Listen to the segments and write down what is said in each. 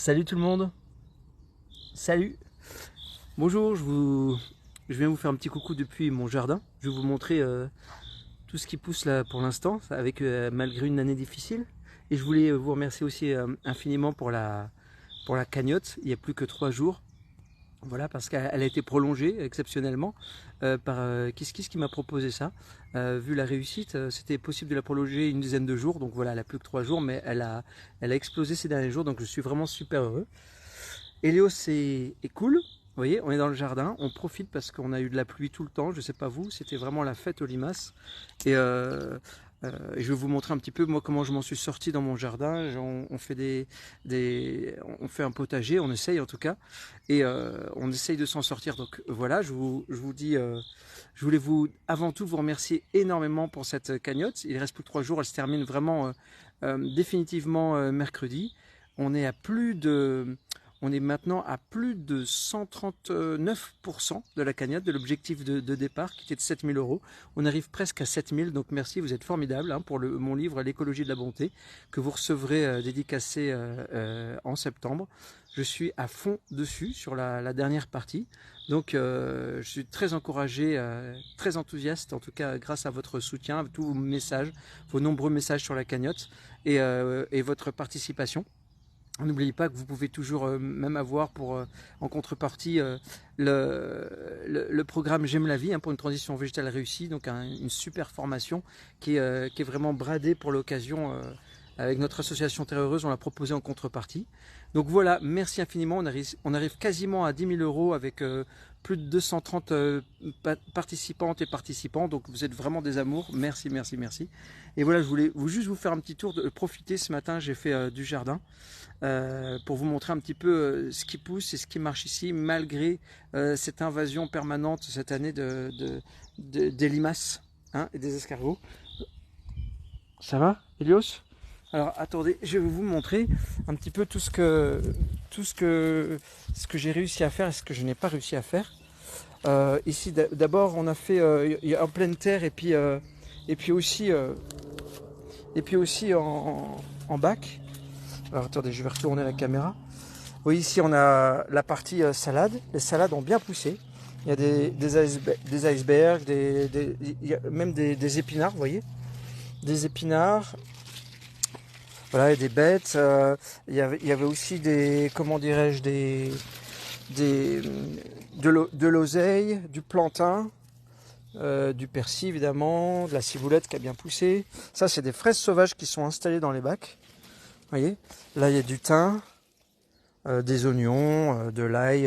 Salut tout le monde. Salut. Bonjour, je viens vous faire un petit coucou depuis mon jardin. Je vais vous montrer tout ce qui pousse là pour l'instant, avec malgré une année difficile. Et je voulais vous remercier aussi infiniment pour la cagnotte. Il n'y a plus que 3 jours. Voilà, parce qu'elle a été prolongée exceptionnellement par KissKiss qui m'a proposé ça. Vu la réussite, c'était possible de la prolonger une dizaine de jours. Donc voilà, elle a plus que 3 jours, mais elle a explosé ces derniers jours. Donc je suis vraiment super heureux. Helios est cool. Vous voyez, on est dans le jardin, on profite parce qu'on a eu de la pluie tout le temps. Je sais pas vous, c'était vraiment la fête aux limaces. Et je vais vous montrer un petit peu moi comment je m'en suis sorti dans mon jardin. On fait on fait un potager, on essaye en tout cas, et on essaye de s'en sortir. Donc voilà, je vous dis, je voulais avant tout vous remercier énormément pour cette cagnotte. Il reste plus que 3 jours, elle se termine vraiment définitivement mercredi. On est à on est maintenant à plus de 139% de la cagnotte, de l'objectif de départ qui était de 7 000 €. On arrive presque à 7 000, donc merci, vous êtes formidables hein, pour mon livre L'écologie de la bonté que vous recevrez dédicacé en septembre. Je suis à fond dessus sur la dernière partie, donc je suis très encouragé, très enthousiaste en tout cas grâce à votre soutien, à tous vos messages, vos nombreux messages sur la cagnotte et votre participation. N'oubliez pas que vous pouvez toujours même avoir en contrepartie le programme J'aime la vie hein, pour une transition végétale réussie, donc une super formation qui est vraiment bradée pour l'occasion avec notre association Terre Heureuse, on l'a proposé en contrepartie. Donc voilà, merci infiniment, on arrive quasiment à 10 000 € avec plus de 230 participantes et participants, donc vous êtes vraiment des amours, merci, merci, merci. Et voilà, je voulais juste vous faire un petit tour, de profiter ce matin, j'ai fait du jardin. Pour vous montrer un petit peu ce qui pousse et ce qui marche ici malgré cette invasion permanente cette année des limaces hein, et des escargots. Ça va, Helios? Alors attendez, je vais vous montrer un petit peu tout ce que j'ai réussi à faire et ce que je n'ai pas réussi à faire. Ici d'abord on a fait en pleine terre et puis aussi en bac. Alors attendez, je vais retourner la caméra. Oui, ici on a la partie salade. Les salades ont bien poussé. Il y a des icebergs, il y a même des épinards, vous voyez. Des épinards. Voilà, et des bêtes. Il y avait aussi comment dirais-je, de l'oseille, du plantain, du persil évidemment, de la ciboulette qui a bien poussé. Ça, c'est des fraises sauvages qui sont installées dans les bacs. Vous voyez, là il y a du thym, des oignons, de l'ail,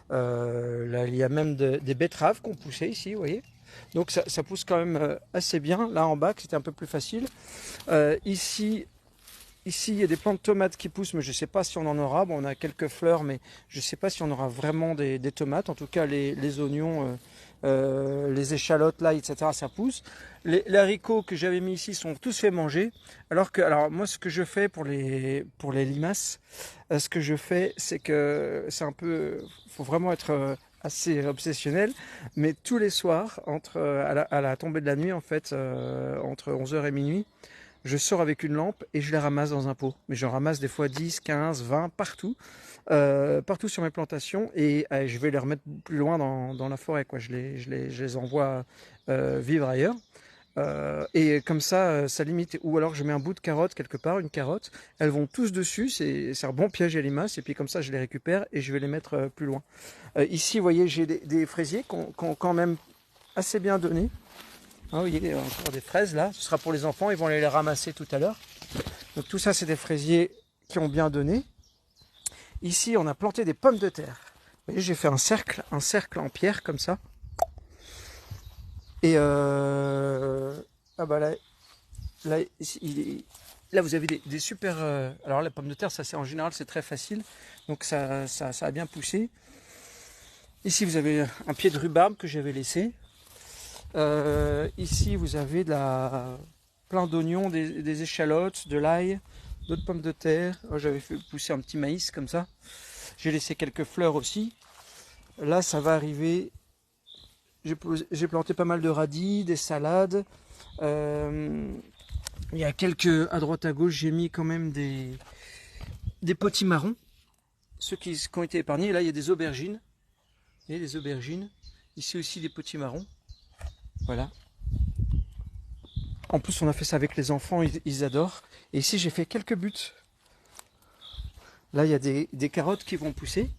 là il y a même des betteraves qui ont poussé ici, vous voyez. Donc ça pousse quand même assez bien. Là en bac c'était un peu plus facile. Ici il y a des plants de tomates qui poussent, mais je ne sais pas si on en aura. Bon, on a quelques fleurs, mais je ne sais pas si on aura vraiment des tomates. En tout cas, les oignons, les échalotes, là, etc., ça pousse. Les haricots que j'avais mis ici sont tous fait manger. Alors moi, ce que je fais pour les limaces, ce que je fais, c'est que c'est un peu, faut vraiment être assez obsessionnel, mais tous les soirs, à la tombée de la nuit, en fait, entre 11 h et minuit, je sors avec une lampe et je les ramasse dans un pot. Mais j'en ramasse des fois 10, 15, 20, partout. Partout sur mes plantations. Et je vais les remettre plus loin dans la forêt, quoi. Je les envoie vivre ailleurs. Et comme ça, ça limite. Ou alors je mets un bout de carotte quelque part, une carotte. Elles vont tous dessus. C'est un bon piège à limaces. Et puis comme ça, je les récupère et je vais les mettre plus loin. Ici, vous voyez, j'ai des fraisiers qui ont quand même assez bien donné. Ah oui, il y a encore des fraises là, ce sera pour les enfants, ils vont aller les ramasser tout à l'heure. Donc tout ça c'est des fraisiers qui ont bien donné. Ici on a planté des pommes de terre. Vous voyez, j'ai fait un cercle en pierre comme ça. Et ah bah là vous avez des super... alors la pomme de terre, ça c'est en général c'est très facile, donc ça a bien poussé. Ici vous avez un pied de rhubarbe que j'avais laissé. Ici vous avez plein d'oignons, des échalotes, de l'ail, d'autres pommes de terre. J'avais fait pousser un petit maïs comme ça. J'ai laissé quelques fleurs aussi. Là ça va arriver. J'ai planté pas mal de radis, des salades. Il y a à droite à gauche, j'ai mis quand même des potimarrons. ceux qui ont été épargnés. Et là, il y a des aubergines. Et des aubergines. Ici aussi, des petits marrons. Voilà. En plus, on a fait ça avec les enfants, ils adorent. Et ici, j'ai fait quelques buts. Là, il y a des carottes qui vont pousser.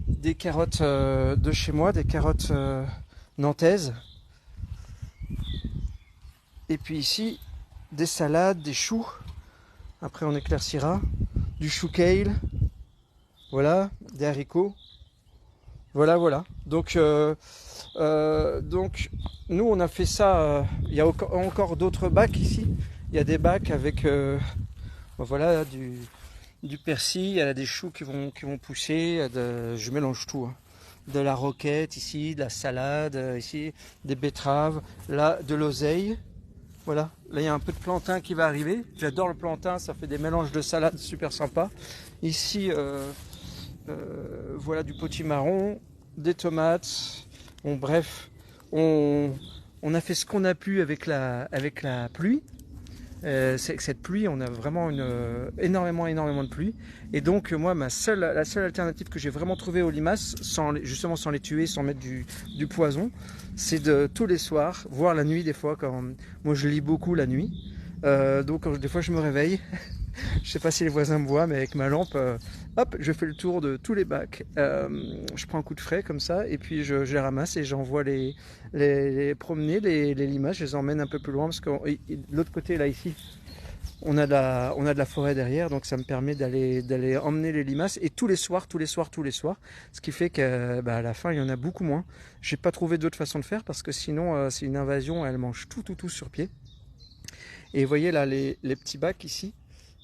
Des carottes de chez moi, des carottes nantaises. Et puis ici, des salades, des choux. Après, on éclaircira. Du chou kale. Voilà, des haricots. Voilà, voilà. Donc, nous, on a fait ça. Il y a encore d'autres bacs ici. Il y a des bacs avec voilà, du persil. Il y a des choux qui vont pousser. Je mélange tout. Hein. De la roquette ici, de la salade ici, des betteraves. Là, de l'oseille. Voilà, là il y a un peu de plantain qui va arriver. J'adore le plantain, ça fait des mélanges de salade super sympa. Ici, voilà du potimarron, des tomates. Bon, bref, on a fait ce qu'on a pu avec la pluie. Cette pluie, on a vraiment énormément de pluie. Et donc moi, la seule alternative que j'ai vraiment trouvée aux limaces, justement sans les tuer, sans mettre du poison, c'est de tous les soirs, voire la nuit des fois, quand moi je lis beaucoup la nuit. Donc des fois je me réveille, je sais pas si les voisins me voient, mais avec ma lampe, hop, je fais le tour de tous les bacs. Je prends un coup de frais comme ça, et puis je les ramasse et j'envoie les promener, les limaces, je les emmène un peu plus loin, parce que de l'autre côté, là, ici, on a de la forêt derrière, donc ça me permet d'aller emmener les limaces, et tous les soirs, ce qui fait qu'à la fin, il y en a beaucoup moins. J'ai pas trouvé d'autre façon de faire, parce que sinon, c'est une invasion, elle mange tout sur pied. Et vous voyez là, les petits bacs ici,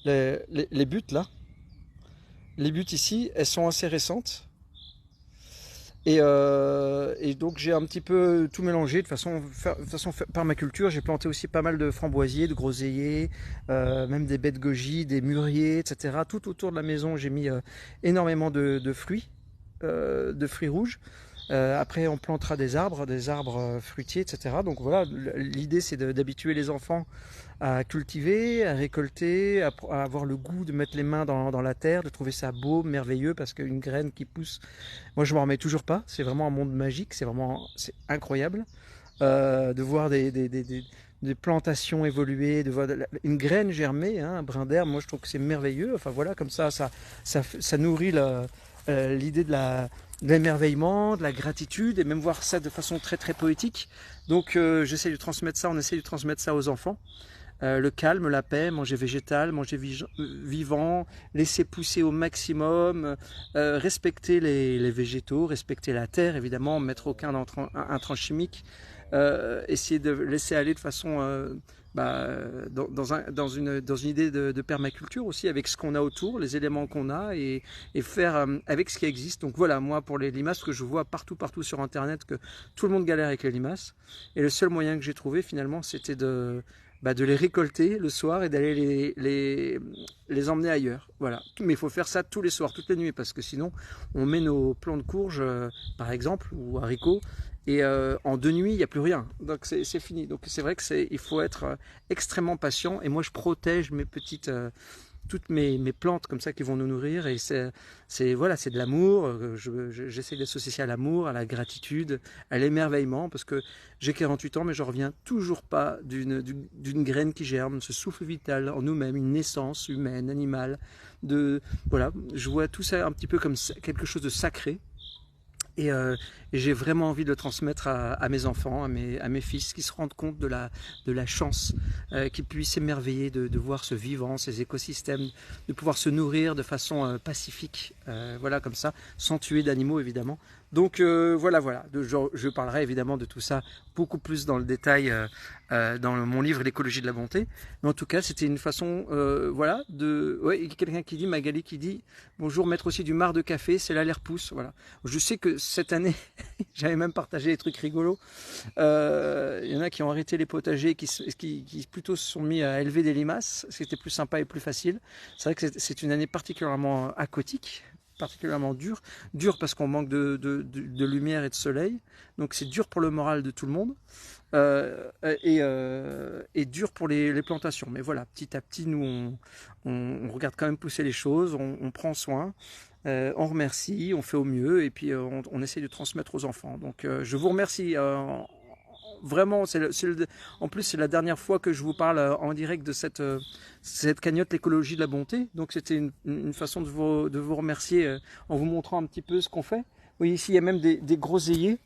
les buttes là, les buttes ici, elles sont assez récentes. Et donc j'ai un petit peu tout mélangé de façon permaculture. J'ai planté aussi pas mal de framboisiers, de groseilliers, même des baies de goji, des mûriers, etc. Tout autour de la maison, j'ai mis énormément de fruits rouges. Après, on plantera des arbres fruitiers, etc. Donc voilà, l'idée c'est d'habituer les enfants à cultiver, à récolter, à avoir le goût de mettre les mains dans la terre, de trouver ça beau, merveilleux, parce qu'une graine qui pousse, moi je m'en remets toujours pas. C'est vraiment un monde magique, c'est incroyable de voir des plantations évoluer, de voir une graine germer, hein, un brin d'herbe. Moi je trouve que c'est merveilleux. Enfin voilà, comme ça nourrit l'idée de l'émerveillement, de la gratitude, et même voir ça de façon très poétique. Donc on essaie de transmettre ça aux enfants. Le calme, la paix, manger végétal, manger vivant, laisser pousser au maximum, respecter les végétaux, respecter la terre évidemment, mettre aucun intrant chimique, essayer de laisser aller de façon dans une idée de permaculture aussi, avec ce qu'on a autour, les éléments qu'on a, et faire avec ce qui existe. Donc voilà, moi pour les limaces, que je vois partout sur internet que tout le monde galère avec les limaces, et le seul moyen que j'ai trouvé finalement, c'était de les récolter le soir et d'aller les emmener ailleurs. Voilà. Mais il faut faire ça tous les soirs, toutes les nuits, parce que sinon on met nos plants de courge par exemple, ou haricots, et en 2 nuits il n'y a plus rien, donc c'est fini. Donc c'est vrai qu'il faut être extrêmement patient, et moi je protège mes petites toutes mes plantes comme ça qui vont nous nourrir, et c'est de l'amour. J'essaie d'associer à l'amour, à la gratitude, à l'émerveillement, parce que j'ai 48 ans mais je reviens toujours pas d'une graine qui germe, ce souffle vital en nous-mêmes, une naissance humaine, animale, voilà, je vois tout ça un petit peu comme quelque chose de sacré. Et j'ai vraiment envie de le transmettre à mes enfants, à mes fils, qui se rendent compte de la chance, qu'ils puissent s'émerveiller de voir ce vivant, ces écosystèmes, de pouvoir se nourrir de façon pacifique, voilà, comme ça, sans tuer d'animaux évidemment. Donc voilà, je parlerai évidemment de tout ça beaucoup plus dans le détail dans mon livre L'écologie de la bonté. Mais en tout cas, c'était une façon, voilà, ouais, quelqu'un qui dit, Magali qui dit, bonjour, mettre aussi du marc de café, c'est là l'air pousse, voilà. Je sais que cette année, j'avais même partagé des trucs rigolos. Il y en a qui ont arrêté les potagers, qui plutôt se sont mis à élever des limaces, ce qui était plus sympa et plus facile. C'est vrai que c'est une année particulièrement aquatique. particulièrement dur. Dur parce qu'on manque de lumière et de soleil. Donc c'est dur pour le moral de tout le monde. Et dur pour les plantations. Mais voilà, petit à petit, nous, on regarde quand même pousser les choses, on prend soin, on remercie, on fait au mieux, et puis on essaie de transmettre aux enfants. Donc je vous remercie. Vraiment, en plus c'est la dernière fois que je vous parle en direct de cette cagnotte l'écologie de la bonté. Donc c'était une façon de vous remercier en vous montrant un petit peu ce qu'on fait. Vous voyez ici il y a même des groseilliers,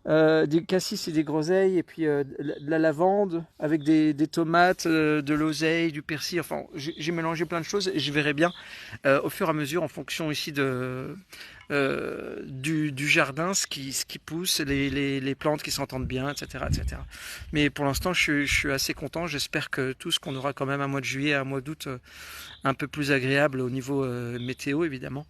des cassis et des groseilles, et puis de la lavande avec des tomates, de l'oseille, du persil. Enfin j'ai mélangé plein de choses et je verrai bien au fur et à mesure en fonction ici du jardin, ce qui pousse, les plantes qui s'entendent bien, etc., etc. Mais pour l'instant, je suis assez content. J'espère que tout ce qu'on aura quand même un mois de juillet, un mois d'août un peu plus agréable au niveau météo, évidemment.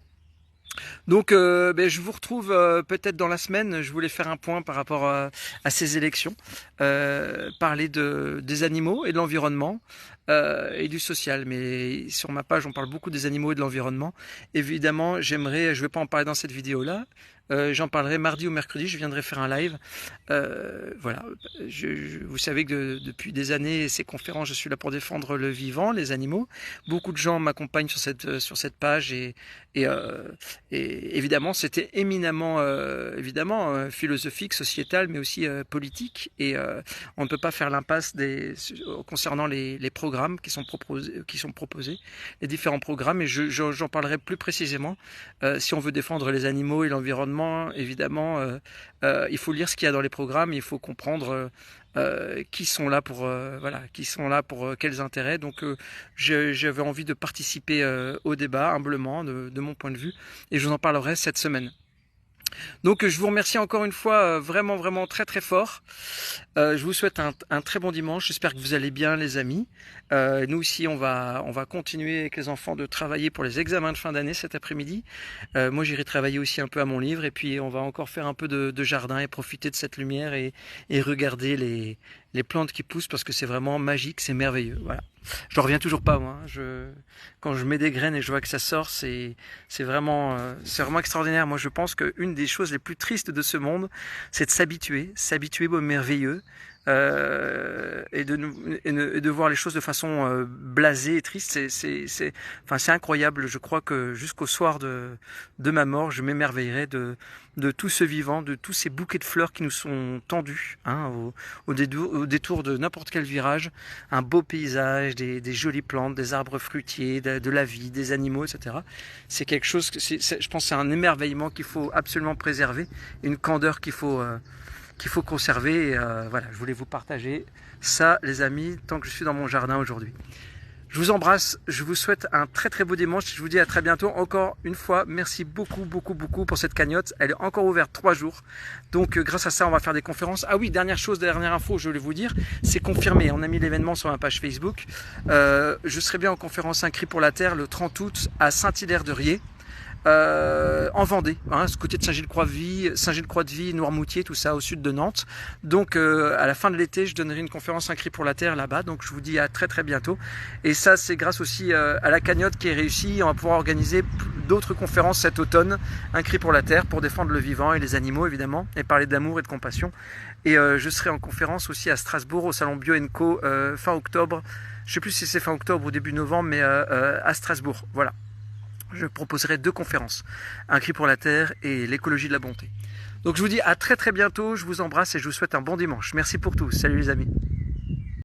Donc je vous retrouve peut-être dans la semaine. Je voulais faire un point par rapport à ces élections, parler des animaux et de l'environnement et du social. Mais sur ma page, on parle beaucoup des animaux et de l'environnement. Évidemment, je ne vais pas en parler dans cette vidéo-là. J'en parlerai mardi ou mercredi, je viendrai faire un live. Voilà, vous savez que depuis des années, ces conférences, je suis là pour défendre le vivant, les animaux. Beaucoup de gens m'accompagnent sur cette page et évidemment, c'était éminemment philosophique, sociétal, mais aussi politique. Et on ne peut pas faire l'impasse concernant les programmes qui sont proposés, les différents programmes. Et j'en parlerai plus précisément. Si on veut défendre les animaux et l'environnement, évidemment, il faut lire ce qu'il y a dans les programmes, il faut comprendre qui sont là pour quels intérêts. Donc j'avais envie de participer au débat humblement de mon point de vue, et je vous en parlerai cette semaine. Donc je vous remercie encore une fois vraiment vraiment très très fort. Je vous souhaite un très bon dimanche. J'espère que vous allez bien, les amis. Nous aussi on va continuer avec les enfants de travailler pour les examens de fin d'année cet après-midi. Moi j'irai travailler aussi un peu à mon livre, et puis on va encore faire un peu de jardin et profiter de cette lumière et regarder les plantes qui poussent, parce que c'est vraiment magique, c'est merveilleux. Voilà. Je reviens toujours pas, moi. Quand je mets des graines et je vois que ça sort, c'est vraiment extraordinaire. Moi, je pense qu'une des choses les plus tristes de ce monde, c'est de s'habituer au merveilleux, et de voir les choses de façon blasée et triste. C'est incroyable. Je crois que jusqu'au soir de ma mort, je m'émerveillerai de tout ce vivant, de tous ces bouquets de fleurs qui nous sont tendus, hein, au détour de n'importe quel virage. Un beau paysage, des jolies plantes, des arbres fruitiers, de la vie, des animaux, etc. C'est quelque chose, je pense que c'est un émerveillement qu'il faut absolument préserver, une candeur qu'il faut conserver. Et voilà, je voulais vous partager ça, les amis, tant que je suis dans mon jardin aujourd'hui. Je vous embrasse, je vous souhaite un très très beau dimanche, je vous dis à très bientôt. Encore une fois, merci beaucoup pour cette cagnotte, elle est encore ouverte 3 jours, donc grâce à ça on va faire des conférences. Ah oui, dernière info, je voulais vous dire, c'est confirmé, on a mis l'événement sur ma page Facebook. Je serai bien en conférence Un cri pour la terre le 30 août à Saint-Hilaire-de-Riez. En Vendée, hein, ce côté de Saint-Gilles-Croix-de-Vie, Noirmoutier, tout ça au sud de Nantes. Donc à la fin de l'été, je donnerai une conférence Un cri pour la terre là-bas. Donc je vous dis à très très bientôt. Et ça, c'est grâce aussi à la cagnotte qui est réussie. On va pouvoir organiser d'autres conférences cet automne, Un cri pour la terre, pour défendre le vivant et les animaux évidemment, et parler d'amour et de compassion. Et je serai en conférence aussi à Strasbourg au salon Bio & Co fin octobre. Je sais plus si c'est fin octobre ou début novembre, mais à Strasbourg. Voilà. Je proposerai 2 conférences, Un cri pour la terre et l'écologie de la bonté. Donc je vous dis à très très bientôt, je vous embrasse et je vous souhaite un bon dimanche. Merci pour tout, salut les amis.